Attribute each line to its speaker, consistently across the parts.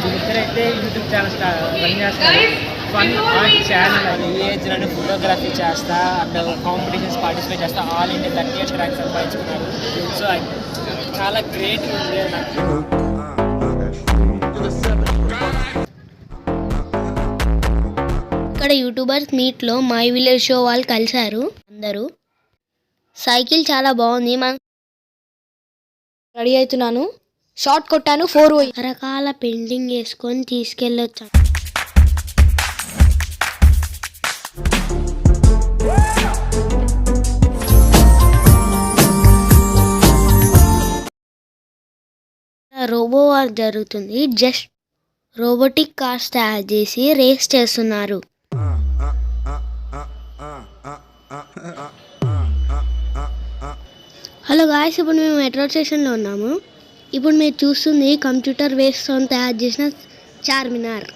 Speaker 1: వీళ్ళిద్దరైతే YouTube channel run చేస్తారు. Fun art channel అది. ఈ ఏజ్లోనే ఫోటోగ్రఫీ చేస్తా అండ్ కాంపిటీషన్స్ పార్టిసిపేట్ చేస్తా ఆల్ ఇండియా 38 ర్యాంక్స్ సంపాదించుకున్నారు. సో చాలా గ్రేట్ ఉంది నాకు.
Speaker 2: ఇక్కడ యూట్యూబర్స్ మీట్లో మై విలేజ్ షో వాళ్ళు కలిశారు అందరూ. సైకిల్ చాలా బాగుంది.
Speaker 3: రెడీ అవుతున్నాను, షార్ట్ కొట్టాను 4
Speaker 2: రకాల పెయింటింగ్ వేసుకొని తీసుకెళ్ళొచ్చు. రోబో వర్క్ జరుగుతుంది. జస్ట్ రోబోటిక్ కార్స్ తయారు చేసి రేస్ చేస్తున్నారు. హలో గాయ్స్, ఇప్పుడు మేము మెట్రో స్టేషన్లో ఉన్నాము. ఇప్పుడు మీరు చూస్తుంది కంప్యూటర్ వేస్తో తయారు చేసిన చార్మినార్.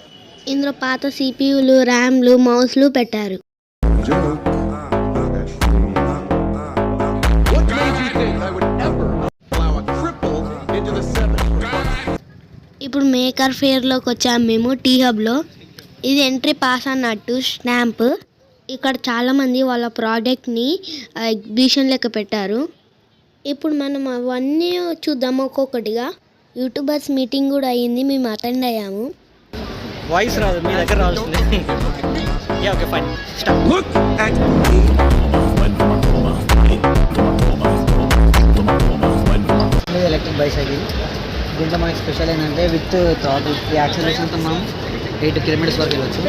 Speaker 2: ఇందులో పాత సిపియులు, ర్యామ్లు, మౌస్లు పెట్టారు. ఇప్పుడు మేకర్ ఫేర్లోకి వచ్చాము మేము టీ హబ్లో. ఇది ఎంట్రీ పాస్ అన్నట్టు స్టాంప్. ఇక్కడ చాలామంది వాళ్ళ ప్రోడక్ట్ని ఎగ్జిబిషన్ లెక్క పెట్టారు. ఇప్పుడు మనం అవన్నీ చూద్దాము ఒక్కొక్కటిగా. యూట్యూబర్స్ మీటింగ్ కూడా అయ్యింది, మేము అటెండ్ అయ్యాము.
Speaker 1: వాయిస్ రాదు, మీ దగ్గర రావాల్సింది. Okay fine. Electric bicycle. దీంట్లో మనకి స్పెషల్ ఏంటంటే విత్ యాక్సిలరేషన్తో మనం 8 కిలోమీటర్స్ వరకు వెళ్ళొచ్చు.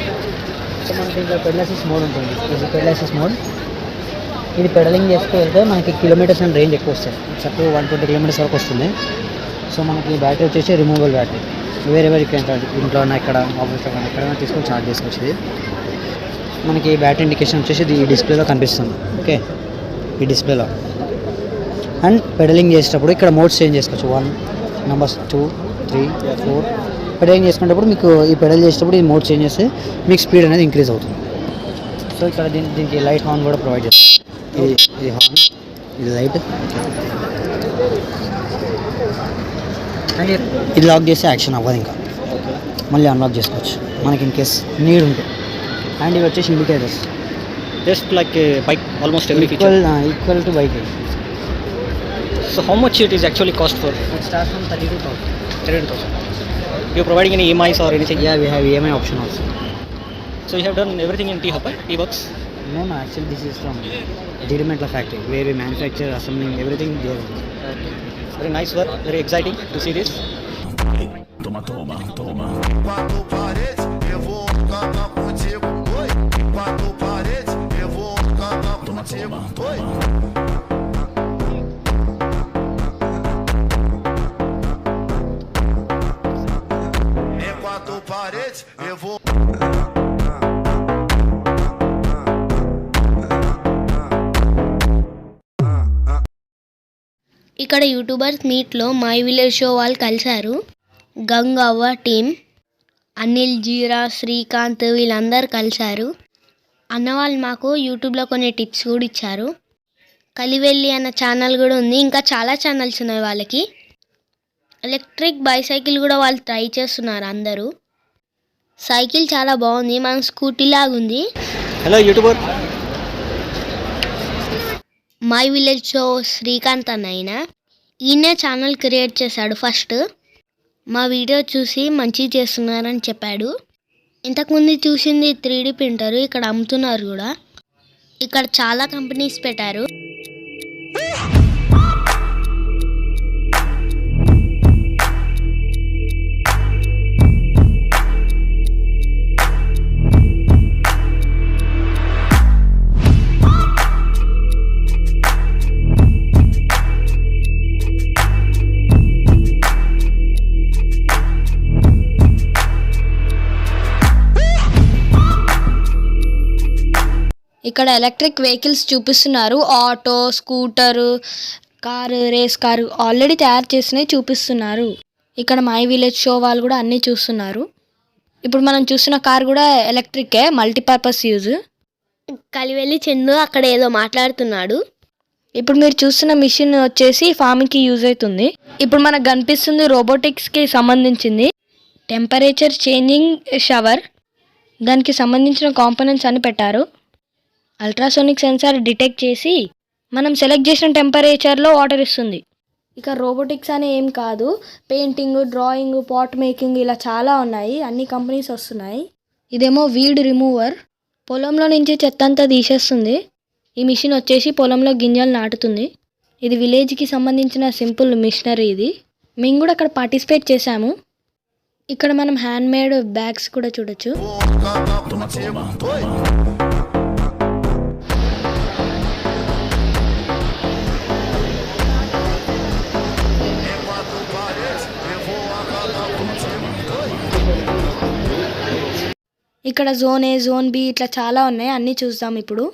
Speaker 1: సో మనకి ఇంకా పెడలసిస్ మోడ్ ఉంటుంది. ఇది పెడలసిస్ మోడ్. ఇది పెడలింగ్ చేస్తూ వెళ్తే మనకి కిలోమీటర్స్ అండ్ రేంజ్ ఎక్కువ వస్తాయి. చక్కగా 120 కిలోమీటర్స్ వరకు వస్తుంది. సో మనకి బ్యాటరీ వచ్చేసి రిమూవబుల్ బ్యాటరీ. వేరే ఇంట్లో ఉన్న ఇక్కడ ఆఫీస్లో కానీ ఎక్కడైనా తీసుకొని ఛార్జ్ చేసుకోవచ్చు. ఇది మనకి బ్యాటరీ ఇండికేషన్ వచ్చేసి ఈ డిస్ప్లేలో కనిపిస్తుంది. ఓకే, ఈ డిస్ప్లేలో. అండ్ పెడలింగ్ చేసేటప్పుడు ఇక్కడ మోడ్స్ చేంజ్ చేసుకోవచ్చు. 1 నెంబర్స్ 2 3 4. పెడలింగ్ చేసుకునేటప్పుడు మీకు ఈ పెడల్ చేసేటప్పుడు ఈ మోడ్ చేంజ్ చేస్తే మీకు స్పీడ్ అనేది ఇంక్రీజ్ అవుతుంది. సో ఇక్కడ దీనికి లైట్ హార్న్ కూడా ప్రొవైడ్ చేస్తుంది. ఇది హార్న్, ఇది లైట్. అండ్ ఇది లాక్ చేస్తే యాక్షన్ అవ్వదు, ఇంకా మళ్ళీ అన్లాక్ చేసుకోవచ్చు మనకి ఇన్ కేస్ నీడ్ ఉంటే. అండ్ ఇవి వచ్చేసి indicators,
Speaker 4: just like a bike, almost every feature.
Speaker 1: Equal to bike.
Speaker 4: So how much it is actually cost for?
Speaker 1: It starts from 32,000.
Speaker 4: You're providing any EMIs or anything?
Speaker 1: Yeah, we have EMI option also.
Speaker 4: So you have done everything in T-Hub, right? T-Works?
Speaker 1: No, actually this is from Dirimentla factory where we manufacture, assembling everything there.
Speaker 4: Okay. Very nice work, very exciting to see this.
Speaker 5: Toma.
Speaker 6: Quatro paredes, eu vou cantar contigo. Oi, quatro paredes, eu vou cantar contigo. Oi. Em quatro paredes, eu vou.
Speaker 2: ఇక్కడ YouTubers మీట్లో my village show వాళ్ళు కలిశారు. Gangavva team, Anil, జీరా, శ్రీకాంత్ వీళ్ళందరూ కలిశారు. అన్నవాళ్ళు మాకు యూట్యూబ్లో కొన్ని టిప్స్ కూడా ఇచ్చారు. కలివెల్లి అన్న ఛానల్ కూడా ఉంది, ఇంకా చాలా ఛానల్స్ ఉన్నాయి వాళ్ళకి. ఎలక్ట్రిక్ బైసైకిల్ కూడా వాళ్ళు ట్రై చేస్తున్నారు అందరూ. సైకిల్ చాలా బాగుంది, మన స్కూటీ లాగుంది.
Speaker 4: Hello YouTuber.
Speaker 2: My village show Srikanth అన్న ఈయనే ఛానల్ క్రియేట్ చేశాడు ఫస్ట్. మా వీడియో చూసి మంచిగా చేస్తున్నారని చెప్పాడు. ఇంతకుముందు చూసింది 3D ప్రింటర్, ఇక్కడ అమ్ముతున్నారు కూడా. ఇక్కడ చాలా కంపెనీస్ పెట్టారు.
Speaker 3: ఇక్కడ ఎలక్ట్రిక్ వెహికల్స్ చూపిస్తున్నారు. Auto, scooter, car, race car already తయారు చేసినవి చూపిస్తున్నారు. ఇక్కడ మై విలేజ్ షో వాళ్ళు కూడా అన్నీ చూస్తున్నారు. ఇప్పుడు మనం చూస్తున్న కార్ కూడా ఎలక్ట్రికే, మల్టీపర్పస్ యూజ్.
Speaker 2: కలివెల్లి చందు అక్కడ ఏదో మాట్లాడుతున్నాడు.
Speaker 3: ఇప్పుడు మీరు చూస్తున్న మిషన్ వచ్చేసి ఫార్మింగ్కి యూజ్ అవుతుంది. ఇప్పుడు మనకు కనిపిస్తుంది రోబోటిక్స్కి సంబంధించింది. టెంపరేచర్ చేంజింగ్ షవర్, దానికి సంబంధించిన కాంపోనెంట్స్ అన్ని పెట్టారు. అల్ట్రాసోనిక్ సెన్సార్ డిటెక్ట్ చేసి మనం సెలెక్ట్ చేసిన టెంపరేచర్లో వాటర్ ఇస్తుంది. ఇక రోబోటిక్స్ అని ఏం కాదు, పెయింటింగ్, డ్రాయింగ్, పాట్ మేకింగ్ ఇలా చాలా ఉన్నాయి. అన్ని కంపెనీస్ వస్తున్నాయి. ఇదేమో వీడ్ రిమూవర్, పొలంలో నుంచి చెత్త అంతా తీసేస్తుంది. ఈ మిషన్ వచ్చేసి పొలంలో గింజలు నాటుతుంది. ఇది విలేజ్కి సంబంధించిన సింపుల్ మిషనరీ. ఇది మేము కూడా అక్కడ పార్టిసిపేట్ చేసాము. ఇక్కడ మనం హ్యాండ్ మేడ్ బ్యాగ్స్ కూడా చూడొచ్చు. ఇక్కడ జోన్ ఏ, జోన్ బి ఇట్లా చాలా ఉన్నాయి. అన్నీ చూద్దాం ఇప్పుడు.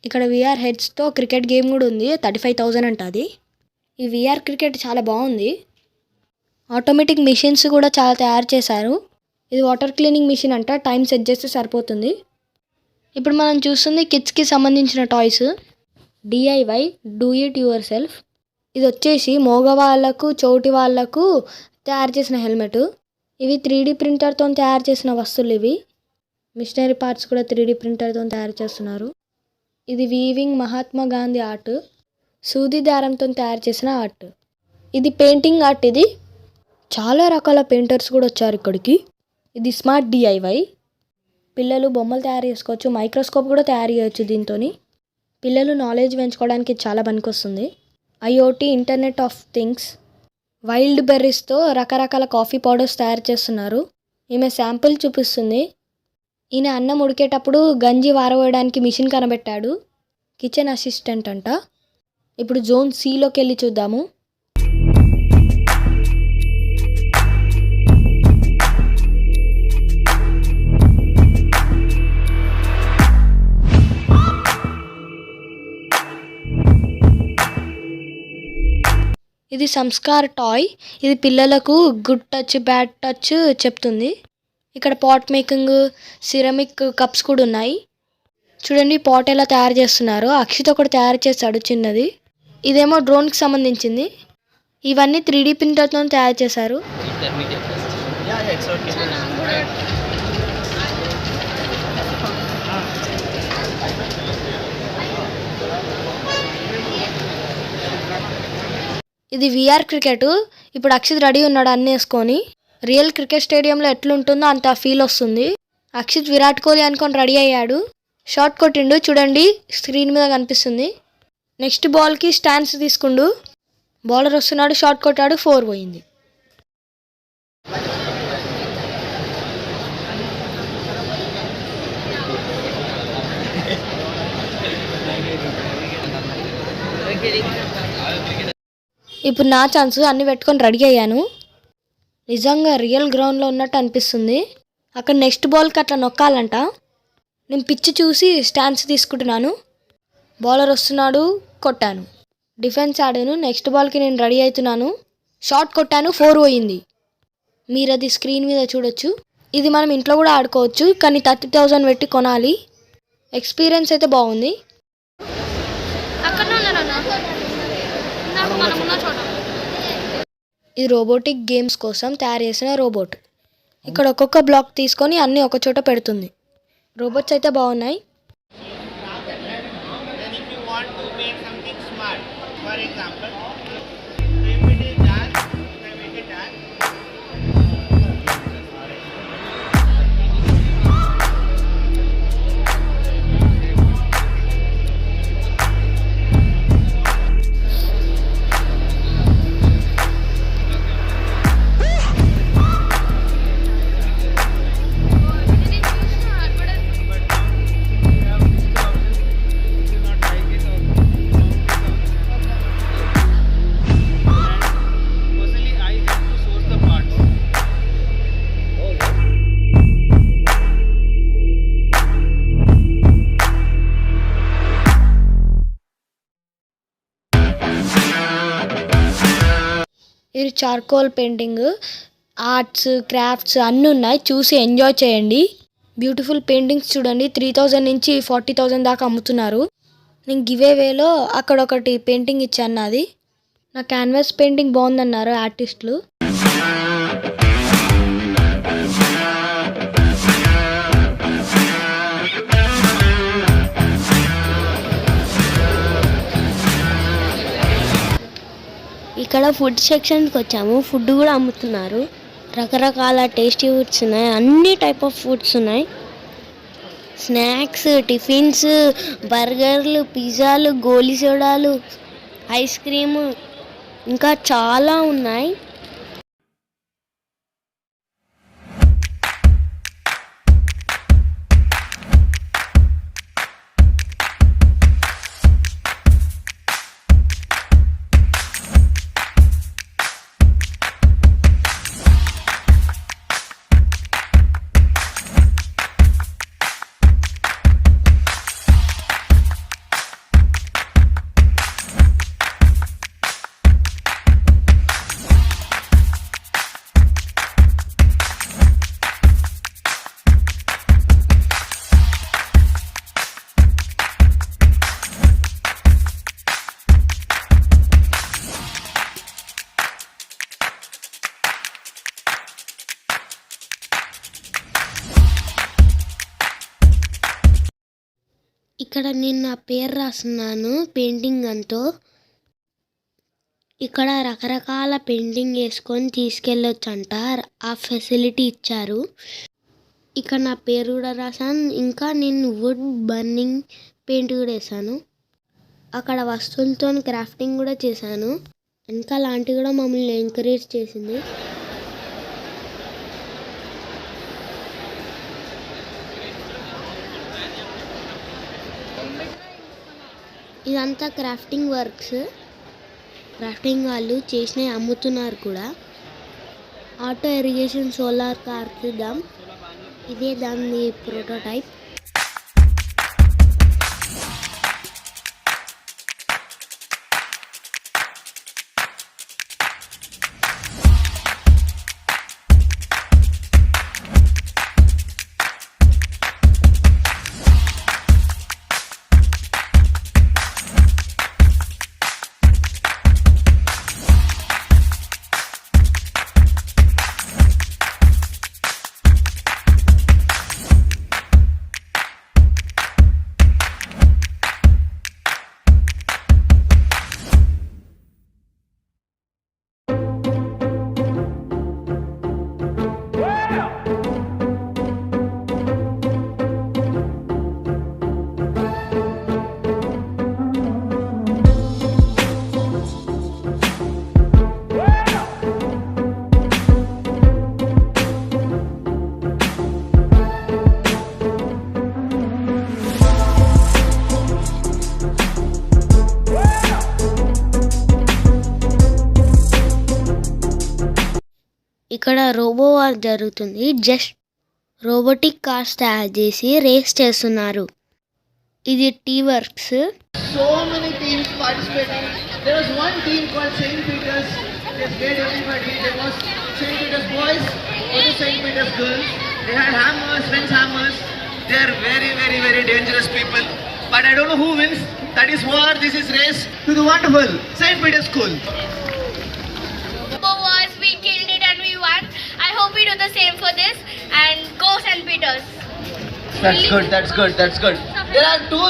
Speaker 3: ఇక్కడ విఆర్ హెడ్స్తో క్రికెట్ గేమ్ కూడా ఉంది. 35,000 అంట అది. ఈ విఆర్ క్రికెట్ చాలా బాగుంది. ఆటోమేటిక్ మిషన్స్ కూడా చాలా తయారు చేశారు. ఇది వాటర్ క్లీనింగ్ మిషన్ అంట, టైం సెట్ చేస్తే సరిపోతుంది. ఇప్పుడు మనం చూస్తుంది కిడ్స్కి సంబంధించిన toys. DIY, do it your self. ఇది వచ్చేసి మగవాళ్ళకు, చోటి వాళ్ళకు తయారు చేసిన హెల్మెట్. ఇవి 3D ప్రింటర్తో తయారు చేసిన వస్తువులు. ఇవి మిషనరీ పార్ట్స్ కూడా 3D ప్రింటర్తో తయారు చేస్తున్నారు. ఇది వీవింగ్ మహాత్మా గాంధీ ఆర్ట్, సూది దారంతో తయారు చేసిన ఆర్ట్. ఇది పెయింటింగ్ ఆర్ట్. ఇది చాలా రకాల పెయింటర్స్ కూడా వచ్చారు ఇక్కడికి. ఇది స్మార్ట్ డిఐవై. పిల్లలు బొమ్మలు తయారు చేసుకోవచ్చు. మైక్రోస్కోప్ కూడా తయారు చేయవచ్చు దీంతో. పిల్లలు నాలెడ్జ్ పెంచుకోవడానికి చాలా పనికొస్తుంది. IoT, internet of things. Wild బెర్రీస్తో రకరకాల కాఫీ పౌడర్స్ తయారు చేస్తున్నారు. ఈమె శాంపుల్ చూపిస్తుంది. ఈయన అన్నం ఉడికేటప్పుడు గంజి వారవేయడానికి మిషన్ కనబెట్టాడు. కిచెన్ అసిస్టెంట్ అంట. ఇప్పుడు జోన్ సిలోకి వెళ్ళి చూద్దాము. ఇది సంస్కార్ టాయ్. ఇది పిల్లలకు గుడ్ టచ్, బ్యాడ్ టచ్ చెప్తుంది. ఇక్కడ పాట్ మేకింగ్, సిరమిక్ కప్స్ కూడా ఉన్నాయి. చూడండి పాట్ ఎలా తయారు చేస్తున్నారు. అక్షిత్ ఒకటి తయారు చేస్తాడు చిన్నది. ఇదేమో డ్రోన్కి సంబంధించింది. ఇవన్నీ 3D ప్రింటర్తో తయారు చేశారు. ఇది విఆర్ క్రికెట్. ఇప్పుడు అక్షిత్ రెడీ ఉన్నాడు అన్నీ వేసుకొని. రియల్ క్రికెట్ స్టేడియంలో ఎట్లుంటుందో అంత ఫీల్ వస్తుంది. అక్షిత్ విరాట్ కోహ్లీ అనుకొని రెడీ అయ్యాడు. షాట్ కొట్టిండు, చూడండి స్క్రీన్ మీద కనిపిస్తుంది. నెక్స్ట్ బాల్కి స్టాన్స్ తీసుకుండు. బౌలర్ వస్తున్నాడు, షాట్ కొట్టాడు, 4 పోయింది. ఇప్పుడు నా ఛాన్స్. అన్నీ పెట్టుకొని రెడీ అయ్యాను. నిజంగా రియల్ గ్రౌండ్లో ఉన్నట్టు అనిపిస్తుంది. అక్కడ నెక్స్ట్ బాల్కి అట్లా నొక్కాలంట. నేను పిచ్ చూసి స్టాన్స్ తీసుకుంటున్నాను. బౌలర్ వస్తున్నాడు, కొట్టాను. డిఫెన్స్ ఆడాను. నెక్స్ట్ బాల్కి నేను రెడీ అవుతున్నాను. షాట్ కొట్టాను, 4 పోయింది. మీరు అది స్క్రీన్ మీద చూడొచ్చు. ఇది మనం ఇంట్లో కూడా ఆడుకోవచ్చు, కానీ 30,000 పెట్టి కొనాలి. ఎక్స్పీరియన్స్ అయితే బాగుంది. ఇది రోబోటిక్ గేమ్స్ కోసం తయారు చేసిన రోబోట్. ఇక్కడ ఒక్కొక్క బ్లాక్ తీసుకొని అన్నీ ఒక చోట పెడుతుంది. రోబోట్స్ అయితే బాగున్నాయి. ఇది చార్కోల్ పెయింటింగ్, ఆర్ట్స్, క్రాఫ్ట్స్ అన్నీ ఉన్నాయి. చూసి ఎంజాయ్ చేయండి. బ్యూటిఫుల్ పెయింటింగ్స్ చూడండి. 3,000 నుంచి 40,000 దాకా అమ్ముతున్నారు. నేను గివేవేలో అక్కడ ఒకటి పెయింటింగ్ ఇచ్చాను. నాది నా క్యాన్వాస్ పెయింటింగ్ బాగుందన్నారు ఆర్టిస్టులు.
Speaker 2: ఇక్కడ ఫుడ్ సెక్షన్కి వచ్చాము. ఫుడ్ కూడా అమ్ముతున్నారు. రకరకాల టేస్టీ ఫుడ్స్ ఉన్నాయి. అన్ని టైప్ ఆఫ్ ఫుడ్స్ ఉన్నాయి. స్నాక్స్, టిఫిన్స్, బర్గర్లు, పిజ్జాలు, గోలీ సోడాలు, ఐస్ క్రీము ఇంకా చాలా ఉన్నాయి. ఇక్కడ నేను నా పేరు రాస్తున్నాను పెయింటింగ్ గన్తో. ఇక్కడ రకరకాల పెయింటింగ్ వేసుకొని తీసుకెళ్ళొచ్చంట. ఆ ఫెసిలిటీ ఇచ్చారు. ఇక్కడ నా పేరు కూడా రాశాను. ఇంకా నేను వుడ్ బర్నింగ్ పెయింట్ కూడా వేసాను. అక్కడ వస్తువులతో క్రాఫ్టింగ్ కూడా చేశాను. ఇంకా లాంటివి కూడా మమ్మల్ని ఎంకరేజ్ చేసింది. ఇదంతా క్రాఫ్టింగ్ వర్క్స్. క్రాఫ్టింగ్ వాళ్ళు చేసినవి అమ్ముతున్నారు కూడా. ఆటో ఇరిగేషన్ సోలార్ కార్కి ఇదే దాని ప్రోటోటైప్. ఇక్కడ రోబో వార్ జరుగుతుంది. జస్ట్ రోబోటిక్ కార్స్ తయారు చేసి రేస్ చేస్తున్నారు. ఇది T works.
Speaker 5: So many teams participating. There was one team called St. Peter's. They played everybody. There was St. Peter's boys or the St. Peter's girls. They had hammers, French hammers. They are very, very, very dangerous people. But I don't know who wins. That is war. This is race to the wonderful St. Peter's School.
Speaker 7: Wars, we killed it and we won. I hope we do the same for this and go St. Peter's.
Speaker 5: That's good. That's good. That's good. There are two.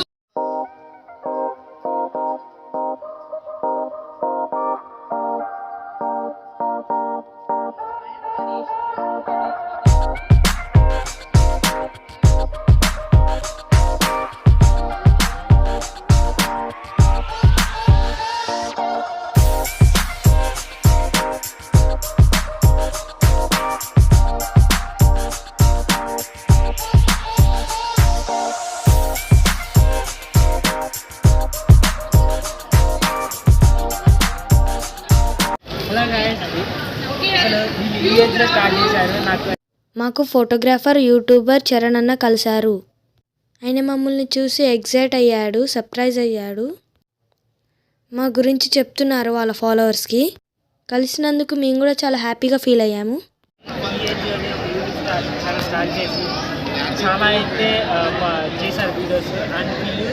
Speaker 3: మాకు photographer YouTuber Charan అన్న కలిశారు. ఆయన మమ్మల్ని చూసి excite అయ్యాడు, surprise అయ్యాడు. మా గురించి చెప్తున్నారు వాళ్ళ ఫాలోవర్స్కి. కలిసినందుకు మేము కూడా చాలా హ్యాపీగా ఫీల్ అయ్యాము.
Speaker 4: స్టార్ట్ చేసి చాలా అయితే చేశారు వీడియోస్. అండ్ వీళ్ళు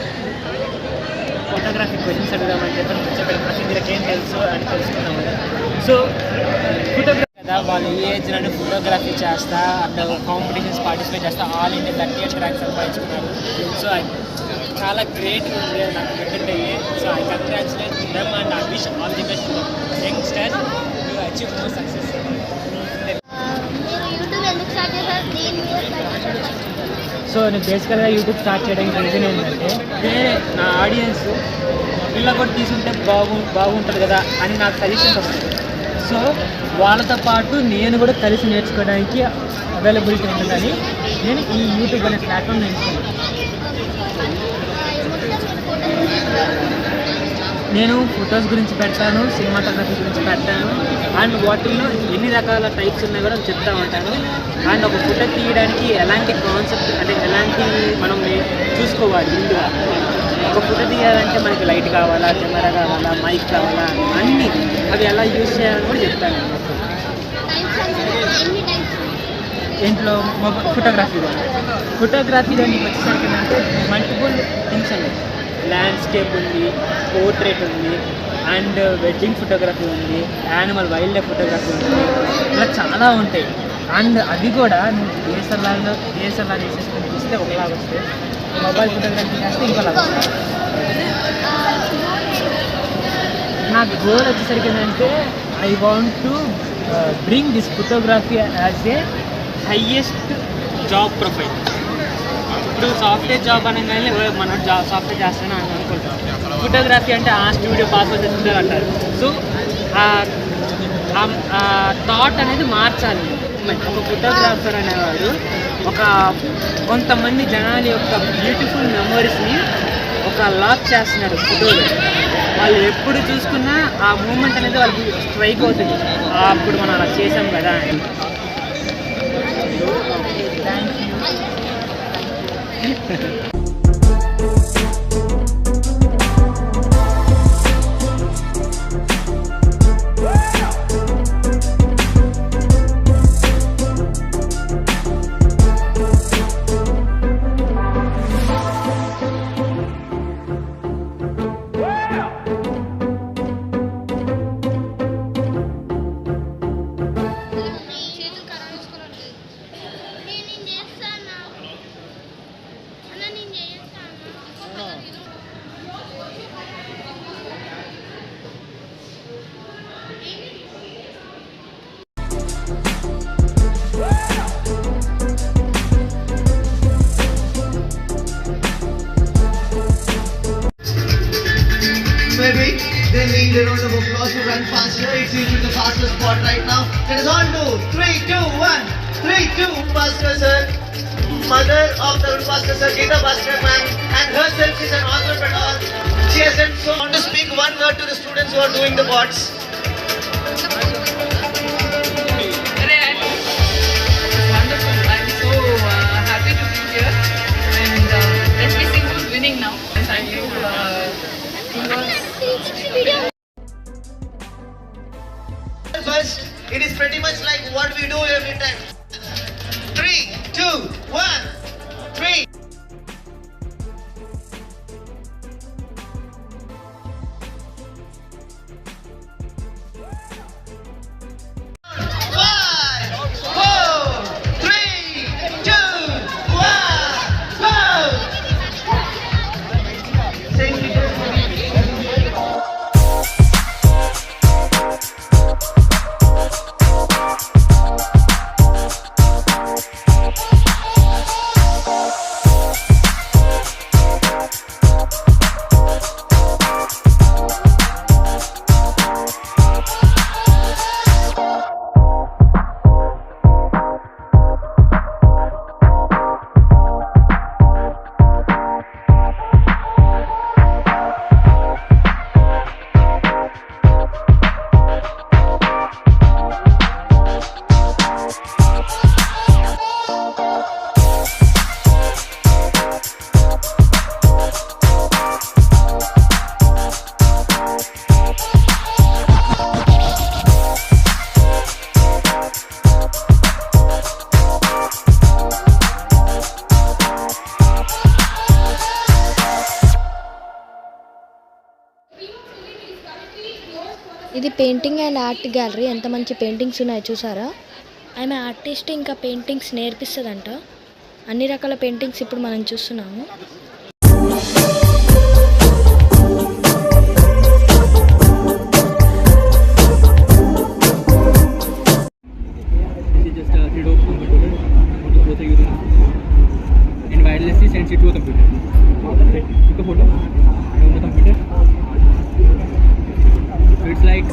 Speaker 4: ఫోటోగ్రఫీ క్వశ్చన్స్ అడుగుదామని చెప్పి చెప్పారు. అసలు వీళ్ళకి ఏం తెలుసు అని తెలుసుకున్నాము. సో ఫోటోగ్రఫీ కదా వాళ్ళు ఈ ఏజ్లోనే ఫోటోగ్రఫీ చేస్తా అండ్ కాంపిటీషన్స్ పార్టిసిపేట్ చేస్తా ఆల్ ఇండియా 30th ర్యాంక్ సంపాదించుకున్నారు. సో చాలా గ్రేట్ ఉంది నాకు వింటుంటే. So I congratulate them and I wish all the best youngsters to achieve more success.
Speaker 7: YouTube ఎందుకు స్టార్ట్ చేశారు? దీని మీద
Speaker 4: సో నేను బేసికల్గా యూట్యూబ్ స్టార్ట్ చేయడానికి రీజన్ ఏంటంటే వేరే నా ఆడియన్స్ వీళ్ళ కూడా తీసుకుంటే బాగుంటుంది కదా అని నాకు సజెషన్స్ వస్తుంది. సో వాళ్ళతో పాటు నేను కూడా కలిసి నేర్చుకోవడానికి అవైలబిలిటీ ఉంటుందని నేను ఈ యూట్యూబ్ అనే ప్లాట్ఫామ్ ఎంచుకున్నాను. నేను ఫొటోస్ గురించి పెడతాను, సినిమాటోగ్రఫీ గురించి పెడతాను అండ్ వాటిల్లో ఎన్ని రకాల టైప్స్ ఉన్నాయో కూడా చెప్తా ఉంటాను. అండ్ ఒక ఫోటో తీయడానికి ఎలాంటి కాన్సెప్ట్ అంటే ఎలాంటి మనం చూసుకోవాలి ముందుగా. ఒక ఫోటో తీయాలంటే మనకి లైట్ కావాలా, కెమెరా కావాలా, మైక్ కావాలా, అన్నీ అవి ఎలా యూజ్ చేయాలని కూడా చెప్తాను. ఇంట్లో ఫోటోగ్రఫీలో నీకు వచ్చేసరికి అంటే మల్టిపుల్ థింగ్స్ ఉన్నాయి. ల్యాండ్స్కేప్ ఉంది, పోర్ట్రేట్ ఉంది అండ్ వెడ్డింగ్ ఫోటోగ్రఫీ ఉంది, యానిమల్ వైల్డ్ లైఫ్ ఫోటోగ్రఫీ ఉంది, ఇలా చాలా ఉంటాయి. అండ్ అది కూడా నువ్వు డిఎస్ఎల్ఆర్ వేసేసుకొని తీస్తే ఒకలాగా వస్తాయి, మొబైల్ ఫోటోగ్రఫీ చేస్తే ఇంకోలాగా వస్తాయి. నా గోల్ వచ్చేసరికి ఏంటంటే I want to bring this photography as a highest job profile. ఇప్పుడు సాఫ్ట్వేర్ జాబ్ అనగానే మనం సాఫ్ట్వేర్ చేస్తానని అనుకుంటాం. ఫోటోగ్రఫీ అంటే ఆ స్టూడియో పాస్వర్డ్ తెచ్చుకుంటారు అంటారు. సో ఆ థాట్ అనేది మార్చాలి. ఒక ఫోటోగ్రాఫర్ అనేవాడు కొంతమంది జనాల యొక్క బ్యూటిఫుల్ మెమరీస్ని ఒక లాక్ చేస్తున్నాడు ఫోటోలో. వాళ్ళు ఎప్పుడు చూసుకున్నా ఆ మూమెంట్ అనేది వాళ్ళకి స్ట్రైక్ అవుతుంది, అప్పుడు మనం అలా చేసాం కదా అని. Thank you.
Speaker 5: Maybe they need a round of applause to run faster. It's easy the fastest spot right now. It is on to 3, 2, 1. 3, 2, Bhaskar sir. Mother of the Bhaskar sir, Geeta Bhaskar ma'am, and herself is an entrepreneur. She has said so. I want to speak one word to the students who are doing the bots.
Speaker 8: Wonderful. I'm so happy to be here. And SB Singh is winning now. Thank you.
Speaker 5: First, it is pretty much like what we do every time. 3, 2, 1, 3.
Speaker 3: ఇది painting and art gallery. ఎంత మంచి paintings ఉన్నాయో చూసారా. ఆమె artist, ఇంకా paintings నేర్పిస్తుందంట. అన్ని రకాల paintings ఇప్పుడు మనం చూస్తున్నాము.
Speaker 4: wirelessly sends it to a computer. Take a photo on the computer. So it's like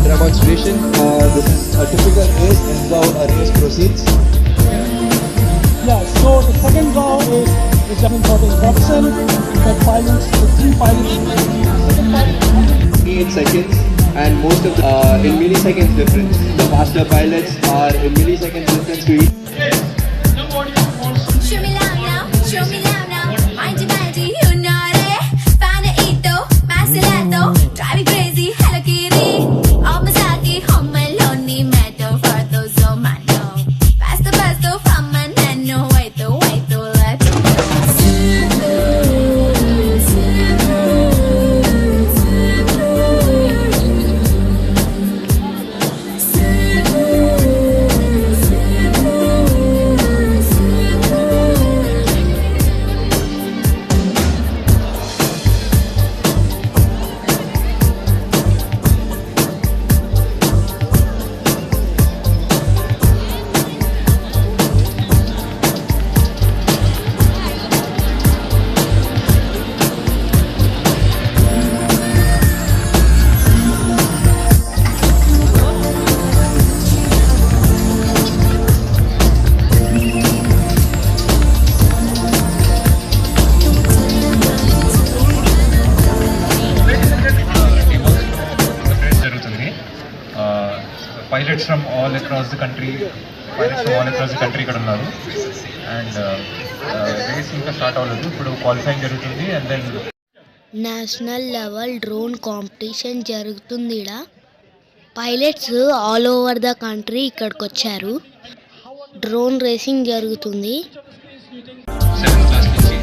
Speaker 9: demonstration. This is a typical race, and how a race proceeds.
Speaker 10: Yeah, so the second round is something called induction. The pilots, the 3 pilots.
Speaker 9: 8 seconds, and most of in milliseconds difference. The faster pilots are in milliseconds difference to each.
Speaker 11: Show me love now, show me love now. Mind your body, you know it. Find a ito, Maserati, drive me crazy, Hello Kitty. All my sake, home alone, metal for those so mato. Faster, faster, from my nano, wait to let me go.
Speaker 12: Pilots from all across the country ఇక్కడ ఉన్నారు. And race ఇంకా start అవ్వలేదు, ఇప్పుడు qualifying జరుగుతుంది. And then
Speaker 2: national level drone competition జరుగుతుంది. ఇక్కడ pilots all over the country ఇక్కడికి వచ్చారు. డ్రోన్ రేసింగ్ జరుగుతుంది.
Speaker 12: 7th క్లాస్ నుంచి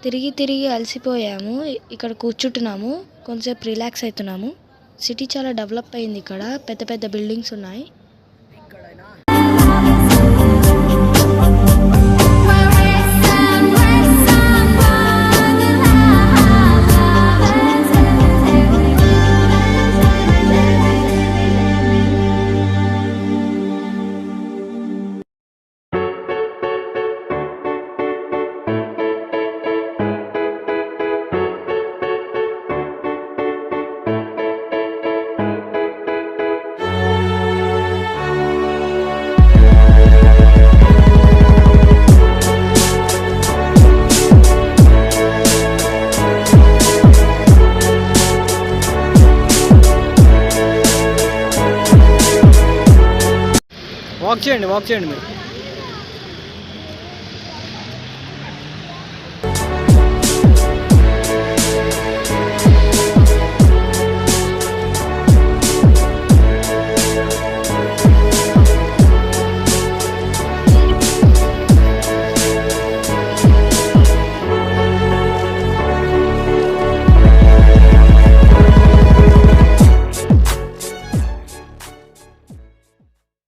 Speaker 3: తిరిగి తిరిగి అలసిపోయాము. ఇక్కడ కూర్చుంటున్నాము, కొంచెంసేపు రిలాక్స్ అవుతున్నాము. సిటీ చాలా డెవలప్ అయింది. ఇక్కడ పెద్ద పెద్ద బిల్డింగ్స్ ఉన్నాయి.
Speaker 1: వాక్ చేయండి మీరు.